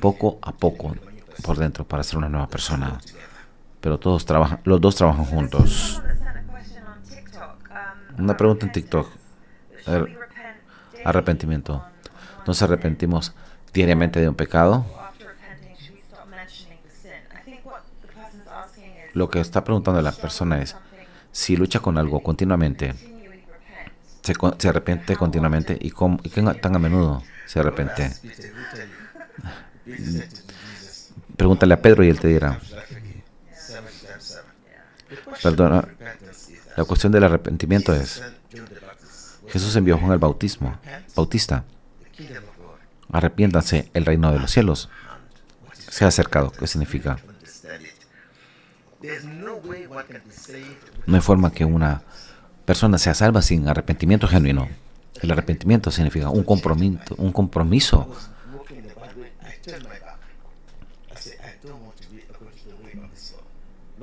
poco a poco por dentro para ser una nueva persona. Pero los dos trabajan juntos. Una pregunta en TikTok. Arrepentimiento. ¿Nos arrepentimos diariamente de un pecado? Lo que está preguntando la persona es, si lucha con algo continuamente, se arrepiente continuamente, ¿y qué tan a menudo se arrepiente? Pregúntale a Pedro y él te dirá. Perdona, la cuestión del arrepentimiento es, Jesús envió a Juan el Bautista. Arrepiéntanse, el reino de los cielos se ha acercado. ¿Qué significa? No hay forma que una persona sea salva sin arrepentimiento genuino. El arrepentimiento significa un compromiso.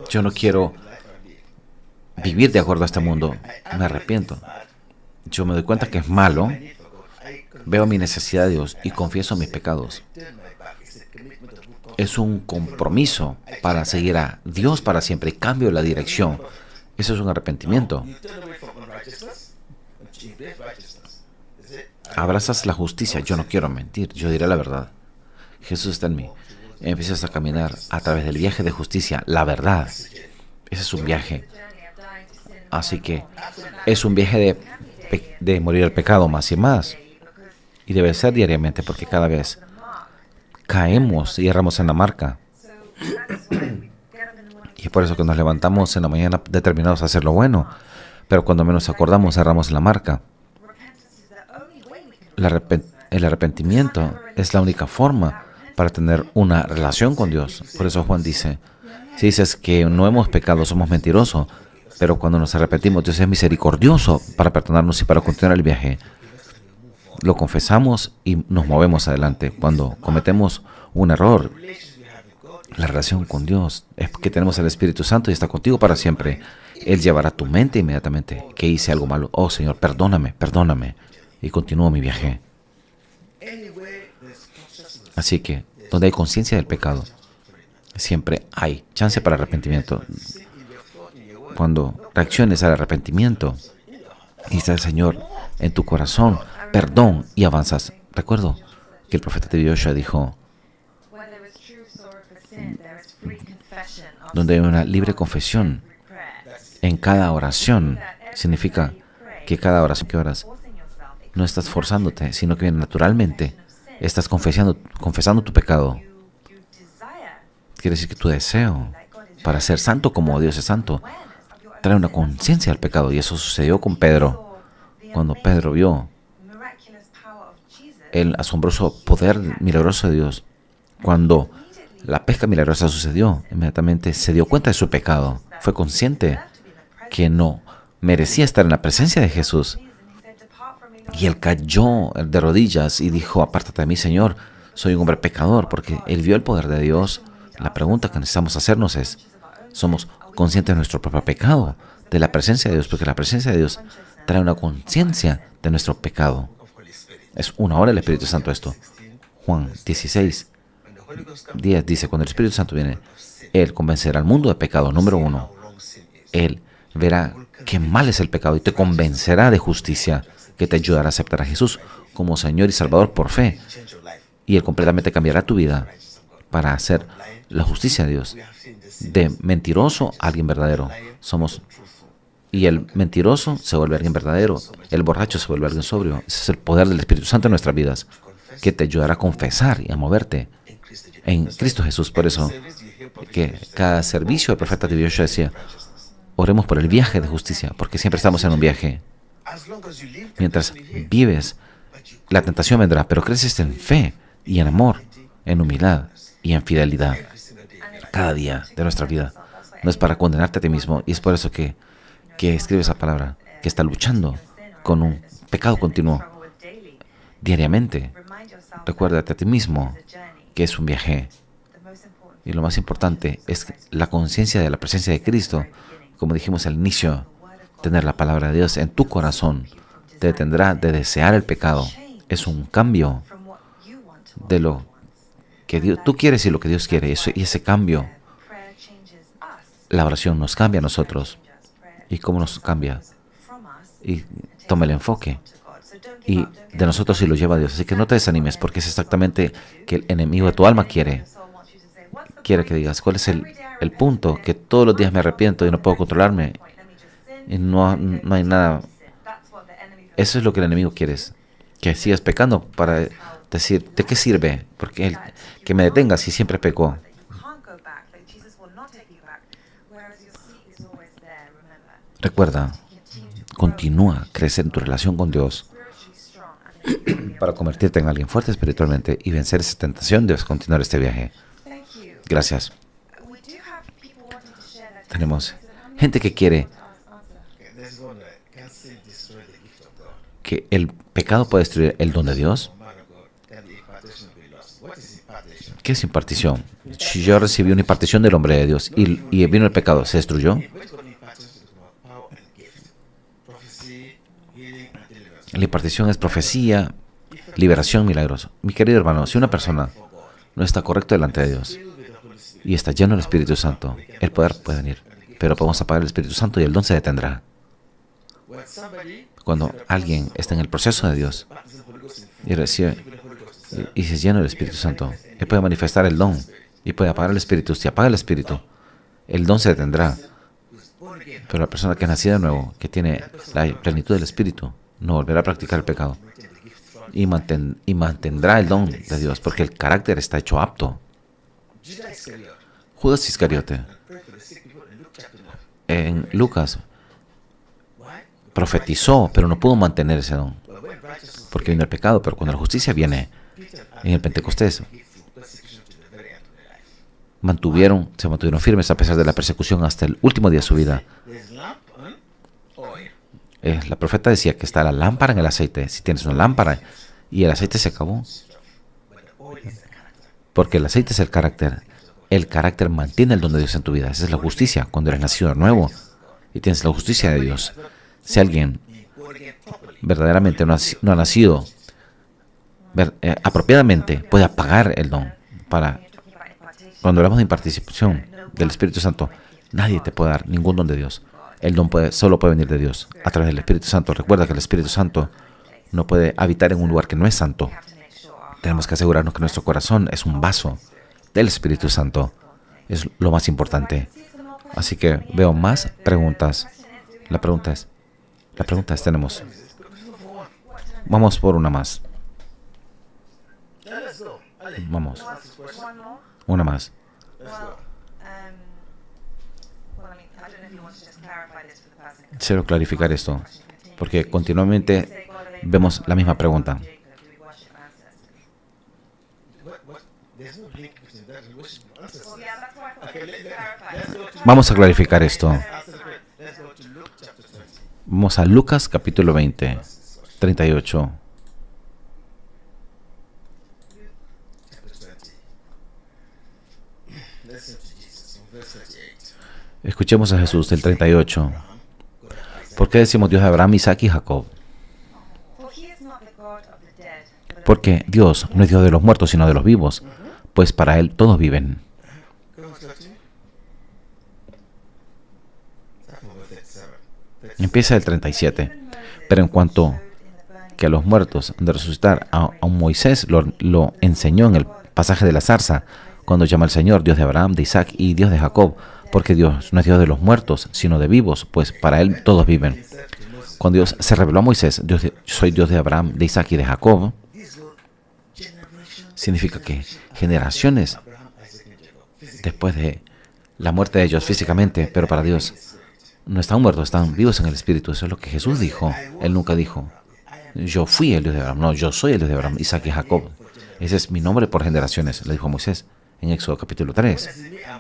Yo no quiero vivir de acuerdo a este mundo. Me arrepiento. Yo me doy cuenta que es malo. Veo mi necesidad de Dios y confieso mis pecados. Es un compromiso para seguir a Dios para siempre. Cambio la dirección. Eso es un arrepentimiento. Abrazas la justicia. Yo no quiero mentir. Yo diré la verdad. Jesús está en mí. Empiezas a caminar a través del viaje de justicia. La verdad. Ese es un viaje. Así que es un viaje de morir al pecado más y más. Y debe ser diariamente porque cada vez caemos y erramos en la marca. Y es por eso que nos levantamos en la mañana determinados a hacer lo bueno. Pero cuando menos acordamos, erramos en la marca. El arrepentimiento es la única forma para tener una relación con Dios. Por eso Juan dice, si dices que no hemos pecado, somos mentirosos. Pero cuando nos arrepentimos, Dios es misericordioso para perdonarnos y para continuar el viaje. Lo confesamos y nos movemos adelante. Cuando cometemos un error, la relación con Dios es que tenemos el Espíritu Santo y está contigo para siempre. Él llevará tu mente inmediatamente que hice algo malo. Oh Señor, perdóname. Y continúo mi viaje. Así que donde hay conciencia del pecado, siempre hay chance para arrepentimiento. Cuando reacciones al arrepentimiento y dices, Señor, en tu corazón, perdón, y avanzas. Recuerdo que el profeta de Joshua dijo, Where there is true sorrow for sin, there is free confession of donde hay una libre confesión every prayer. en cada oración, significa que cada oración que oras Forcing yourself, it no estás forzándote, sino que viene naturalmente. Estás confesando tu pecado. you desire Quiere decir que tu deseo para ser santo como Dios es santo awareness of your own trae una conciencia del pecado. Y eso sucedió con Pedro. Cuando Pedro vio miraculous power of Jesus. el asombroso poder milagroso de Dios, cuando la pesca milagrosa sucedió, inmediatamente se dio cuenta de su pecado. Fue consciente que no merecía estar en la presencia de Jesús. Y él cayó de rodillas y dijo, apártate de mí, Señor, soy un hombre pecador, porque él vio el poder de Dios. La pregunta que necesitamos hacernos es, ¿somos conscientes de nuestro propio pecado, de la presencia de Dios? Porque la presencia de Dios trae una conciencia de nuestro pecado. Es una hora el Espíritu Santo esto. Juan 16, 10 dice, cuando el Espíritu Santo viene, Él convencerá al mundo de pecado, número 1. Él verá qué mal es el pecado y te convencerá de justicia, que te ayudará a aceptar a Jesús como Señor y Salvador por fe. Y Él completamente cambiará tu vida para hacer la justicia de Dios. De mentiroso a alguien verdadero. Y el mentiroso se vuelve alguien verdadero. El borracho se vuelve alguien sobrio. Ese es el poder del Espíritu Santo en nuestras vidas, que te ayudará a confesar y a moverte en Cristo Jesús. Por eso, que cada servicio del profeta de Joshua decía, oremos por el viaje de justicia, porque siempre estamos en un viaje. Mientras vives, la tentación vendrá, pero creces en fe y en amor, en humildad y en fidelidad. Cada día de nuestra vida no es para condenarte a ti mismo, y es por eso que escribe esa palabra, que está luchando con un pecado continuo diariamente. Recuérdate a ti mismo que es un viaje. Y lo más importante es la conciencia de la presencia de Cristo. Como dijimos al inicio, tener la palabra de Dios en tu corazón te detendrá de desear el pecado. Es un cambio de lo que tú quieres y lo que Dios quiere. Y ese cambio, la oración nos cambia a nosotros. ¿Y cómo nos cambia? Y toma el enfoque y de nosotros y lo lleva a Dios. Así que no te desanimes, porque es exactamente que el enemigo de tu alma quiere. Quiere que digas, ¿cuál es el punto? Que todos los días me arrepiento y no puedo controlarme. Y no hay nada. Eso es lo que el enemigo quiere, que sigas pecando para decir, ¿de qué sirve? Porque que me detengas si siempre peco. Recuerda, continúa a crecer en tu relación con Dios para convertirte en alguien fuerte espiritualmente y vencer esa tentación de continuar este viaje. Gracias. Tenemos gente que quiere que el pecado puede destruir el don de Dios. ¿Qué es impartición? Si yo recibí una impartición del hombre de Dios y vino el pecado, ¿se destruyó? La impartición es profecía, liberación, milagroso. Mi querido hermano, si una persona no está correcta delante de Dios y está lleno del Espíritu Santo, el poder puede venir, pero podemos apagar el Espíritu Santo y el don se detendrá. Cuando alguien está en el proceso de Dios y recibe y se llena del Espíritu Santo, él puede manifestar el don y puede apagar el Espíritu. Si apaga el Espíritu, el don se detendrá. Pero la persona que ha nacido de nuevo, que tiene la plenitud del Espíritu, no volverá a practicar el pecado y mantendrá el don de Dios, porque el carácter está hecho apto. Judas Iscariote, en Lucas, profetizó, pero no pudo mantener ese don, porque vino el pecado. Pero cuando la justicia viene, en el Pentecostés, se mantuvieron firmes a pesar de la persecución hasta el último día de su vida. La profeta decía que está la lámpara en el aceite. Si tienes una lámpara y el aceite se acabó, porque el aceite es el carácter mantiene el don de Dios en tu vida. Esa es la justicia cuando eres nacido de nuevo y tienes la justicia de Dios. Si alguien verdaderamente no ha nacido apropiadamente, puede apagar el don, para... Cuando hablamos de impartición del Espíritu Santo, nadie te puede dar ningún don de Dios. El don solo puede venir de Dios a través del Espíritu Santo. Recuerda que el Espíritu Santo no puede habitar en un lugar que no es santo. Tenemos que asegurarnos que nuestro corazón es un vaso del Espíritu Santo. Es lo más importante. Así que veo más preguntas. La pregunta es, tenemos. Vamos por una más. Let's go. Ali, Vamos, ask this question. One more. una más. Let's Well, go. well, I mean, I don't know if you want to just clarify this for the person. Quiero clarificar esto, porque continuamente vemos la misma pregunta. What? There's no link between that and worship and ancestors. Well, yeah, that's why I thought Okay, we should clarify. let's go to Vamos a clarificar esto. Answer the question. Let's go to Luke chapter 20. Vamos a Lucas capítulo 20, 38. Chapter 20. Listen to Jesus from verse 38. Escuchemos a Jesús del 38. ¿Por qué decimos Dios de Abraham, Isaac y Jacob? For he is not the God of the dead, but of Porque Dios no es Dios de los muertos, sino de los vivos, pues para Él todos viven. Go on, start to. Start from verse 37. Empieza el 37. Pero en cuanto que a los muertos de resucitar, a un Moisés lo enseñó en el pasaje de la zarza, cuando llama al Señor Dios de Abraham, de Isaac y Dios de Jacob, porque Dios no es Dios de los muertos, sino de vivos, pues para Él todos viven. Cuando Dios se reveló a Moisés, yo soy Dios de Abraham, de Isaac y de Jacob, These were generations significa que generaciones Abraham, Isaac, and Jacob. Physically. después de la muerte de ellos físicamente, pero para Dios no están muertos, están vivos en el Espíritu. Eso es lo que Jesús dijo. Él nunca dijo, yo fui el Dios de Abraham. No, yo soy el Dios de Abraham, Isaac y Jacob. Ese es mi nombre por generaciones, le dijo a Moisés en Éxodo capítulo 3.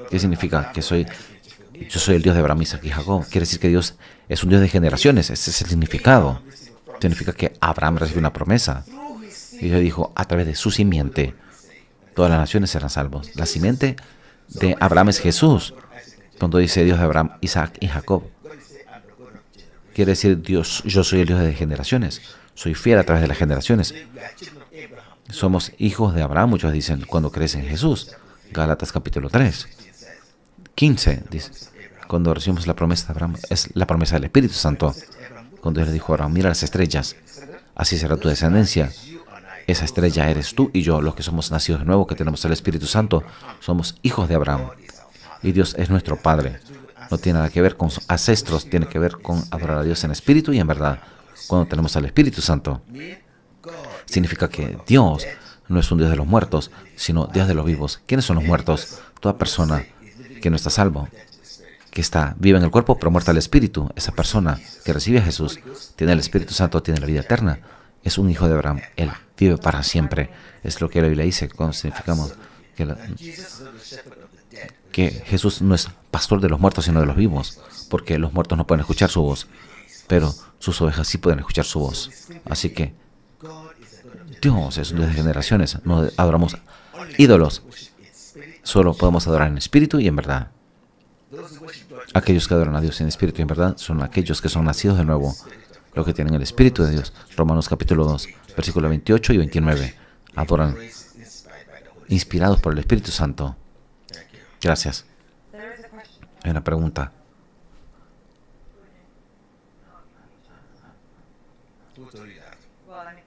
¿Qué significa? Que yo soy el Dios de Abraham, Isaac y Jacob. Quiere decir que Dios es un Dios de generaciones. Ese es el significado. Significa que Abraham recibió una promesa. Y Dios dijo, a través de su simiente, todas las naciones serán salvos. La simiente de Abraham es Jesús. Cuando dice Dios de Abraham, Isaac y Jacob, quiere decir Dios, yo soy el Dios de generaciones. Soy fiel a través de las generaciones. Somos hijos de Abraham, muchos dicen, cuando crees en Jesús. Gálatas capítulo 3. 15 dice, cuando recibimos la promesa de Abraham, es la promesa del Espíritu Santo. Cuando Dios le dijo a Abraham, mira las estrellas, así será tu descendencia. Esa estrella eres tú y yo, los que somos nacidos de nuevo, que tenemos el Espíritu Santo, somos hijos de Abraham. Y Dios es nuestro Padre. No tiene nada que ver con ancestros, tiene que ver con adorar a Dios en espíritu y en verdad. Cuando tenemos al Espíritu Santo, significa que Dios no es un Dios de los muertos, sino Dios de los vivos. ¿Quiénes son los muertos? Toda persona que no está salvo, que está viva en el cuerpo pero muerta al espíritu. Esa persona que recibe a Jesús tiene el Espíritu Santo, tiene la vida eterna. Es un hijo de Abraham. Él vive para siempre. Es lo que la Biblia dice cuando significamos que Jesús no es pastor de los muertos sino de los vivos, porque los muertos no pueden escuchar su voz, pero sus ovejas sí pueden escuchar su voz. Así que Dios es un Dios de generaciones. No adoramos ídolos, solo podemos adorar en espíritu y en verdad. Aquellos que adoran a Dios en espíritu y en verdad son aquellos que son nacidos de nuevo, los que tienen el Espíritu de Dios. Romanos capítulo 2, versículos 28 y 29. Adoran inspirados por el Espíritu Santo. Gracias. There is a question. Hay una pregunta. Well, I mean,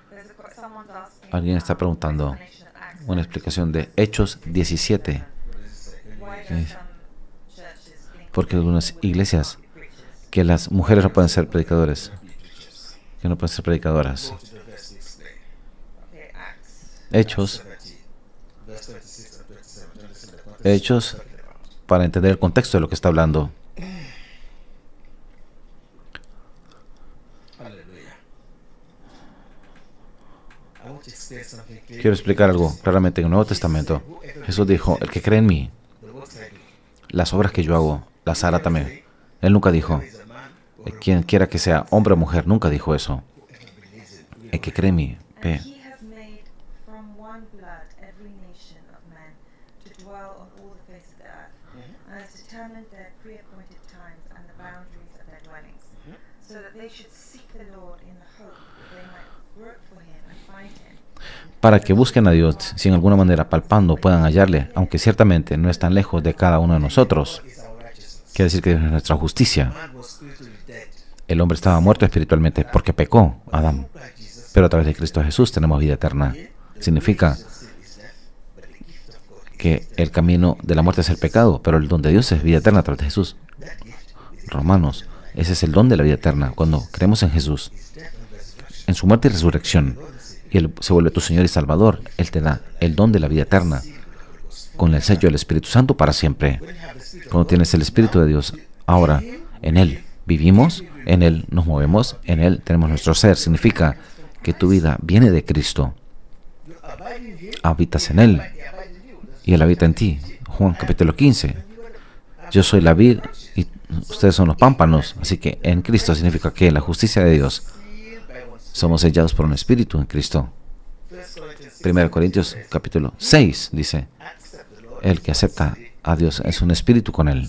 there's someone's asking. Alguien está preguntando Explanation of Acts. una explicación de Hechos 17. Why don't some churches think Porque algunas iglesias preachers? que las mujeres no pueden ser predicadores, que no pueden ser predicadoras. Okay, Acts. Hechos, Hechos, para entender el contexto de lo que está hablando. Quiero explicar algo claramente en el Nuevo Testamento. Jesús dijo, el que cree en mí, las obras que yo hago, las hará también. Él nunca dijo, quien quiera que sea hombre o mujer, nunca dijo eso. El que cree en mí, ve. And he has made from one blood every nation of men to dwell on all the face of the earth, and has determined their pre-appointed times and the boundaries of their dwellings, so that they should seek the Lord in the hope that they might work for him and find him, para que busquen a Dios, si en alguna manera palpando puedan hallarle, aunque ciertamente no están lejos de cada uno de nosotros. is our righteousness. Quiere decir que Dios es nuestra justicia. Man was spiritually dead. El hombre estaba muerto espiritualmente porque pecó, Adán. Like Jesus, Pero a través de Cristo Jesús tenemos vida eterna. Significa sin is left, but the gift of God is que el camino de la muerte es el pecado, pero el don de Dios es vida eterna a través de Jesús. that gift. Romanos, ese es el don de la vida eterna. Cuando creemos en Jesús, His death and resurrection. en su muerte y resurrección, y Él se vuelve tu Señor y Salvador, Él te da el don de la vida eterna con el sello del Espíritu Santo para siempre. When you have the Spirit of Cuando tienes el Espíritu de Dios, ahora en Él vivimos, en Él nos movemos, en Él tenemos nuestro ser. Significa que tu vida viene de Cristo. you abide in Him, Habitas en Él He abides in you. y Él habita en ti. Juan capítulo 15. Yo soy la vid y ustedes son los pámpanos. Así que en Cristo significa que la justicia de Dios, Sealed by one Spirit. somos sellados por un Espíritu en Cristo. 1 Corintios capítulo 6 dice, Accept the Lord. el que acepta a Dios es un espíritu con Él.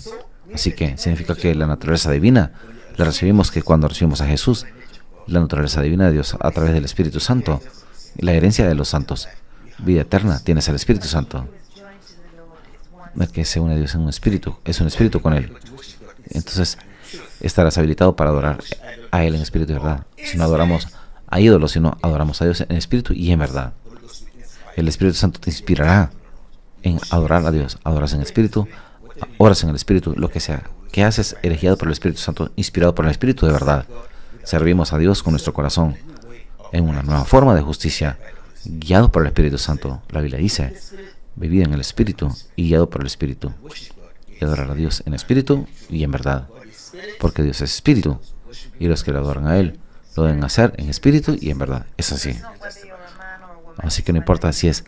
Así que significa que la naturaleza divina la recibimos que cuando recibimos a Jesús, la naturaleza divina de Dios a través del Espíritu Santo, la herencia de los santos, vida eterna, tienes el Espíritu Santo. Who is joined to the Lord is one. El que se une a Dios en un espíritu, es un espíritu con Él. Entonces estarás habilitado para adorar a Él en espíritu y verdad. Si no adoramos a ídolos, sino adoramos a Dios en espíritu y en verdad. El Espíritu Santo te inspirará en adorar a Dios. Adoras en espíritu, oras en el espíritu, lo que sea. ¿Qué haces? Eres guiado por el Espíritu Santo, inspirado por el Espíritu de verdad. Servimos a Dios con nuestro corazón en una nueva forma de justicia, guiado por el Espíritu Santo. La Biblia dice, vivid en el Espíritu y guiado por el Espíritu. Y adorar a Dios en espíritu y en verdad. Porque Dios es espíritu y los que le adoran a Él lo deben hacer en espíritu y en verdad. Es así. It's not whether you're a man or a woman. Así que no importa si es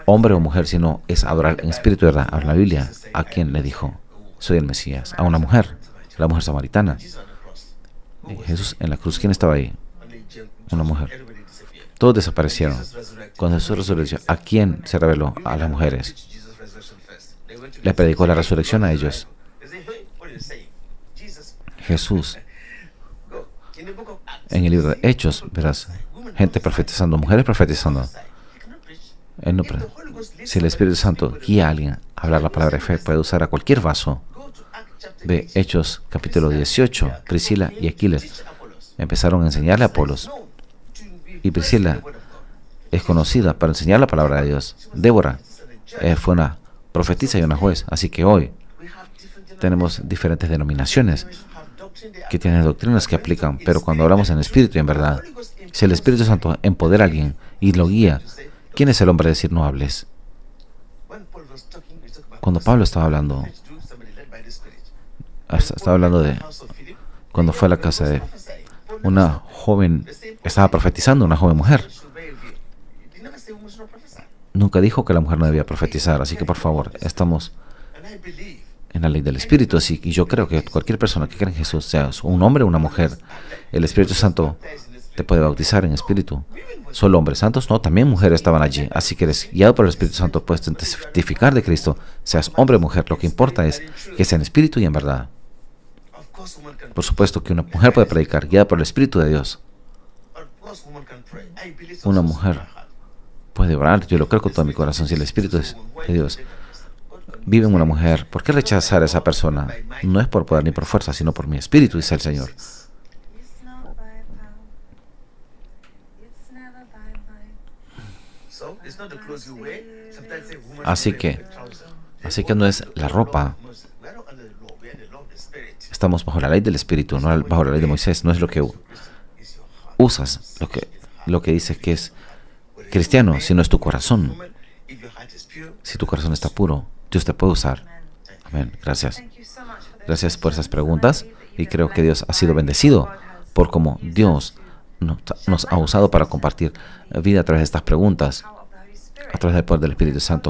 hombre o mujer, sino es adorar en espíritu y verdad. Ahora la Biblia, ¿a quién le dijo? Soy el Mesías. A una mujer, la mujer samaritana. Y Jesús en la cruz, ¿quién estaba ahí? Una mujer. Todos desaparecieron. Cuando Jesús resucitó, ¿a quién se reveló? A las mujeres. Le predicó la resurrección a ellos. Jesús, en el libro de Hechos, verás, gente profetizando, mujeres profetizando. Él no pre- si el Espíritu Santo guía a alguien a hablar la palabra de fe, puede usar a cualquier vaso. Ve Hechos capítulo 18, Priscila y Aquiles empezaron a enseñarle a Apolos. Y Priscila es conocida para enseñar la palabra de Dios. Débora fue una profetisa y una juez. Así que hoy tenemos diferentes denominaciones que tienen doctrinas que aplican, pero cuando hablamos en espíritu y en verdad, si el Espíritu Santo empodera a alguien y lo guía, ¿quién es el hombre de decir no hables? Cuando Pablo estaba hablando de cuando fue a la casa de una joven, estaba profetizando, una joven mujer. Nunca dijo que la mujer no debía profetizar, así que por favor, estamos en la ley del Espíritu, así que yo creo que cualquier persona que cree en Jesús, sea un hombre o una mujer, el Espíritu Santo te puede bautizar en espíritu. ¿Solo hombres santos? No, también mujeres estaban allí, así que eres guiado por el Espíritu Santo, puedes testificar de Cristo, seas hombre o mujer, lo que importa es que sea en espíritu y en verdad. Por supuesto que una mujer puede predicar, guiada por el Espíritu de Dios. Una mujer puede orar, yo lo creo con todo mi corazón, si el Espíritu de Dios vive en una mujer, ¿por qué rechazar a esa persona? No es por poder ni por fuerza, sino por mi espíritu, dice el Señor. It's not by power. It's never by might. Así que no es la ropa. Estamos bajo la ley del Espíritu, no bajo la ley de Moisés. No es lo que usas, lo que dice que es cristiano, sino es tu corazón. Si tu corazón está puro, Dios te puede usar. Amén. Gracias. Thank you so much for those Gracias por esas questions. preguntas I believe that y you creo have que Dios ha sido blessed bendecido God has por cómo used Dios nos ha usado para compartir vida a través de estas preguntas, the power of the Holy Spirit. a través del poder del Espíritu Santo.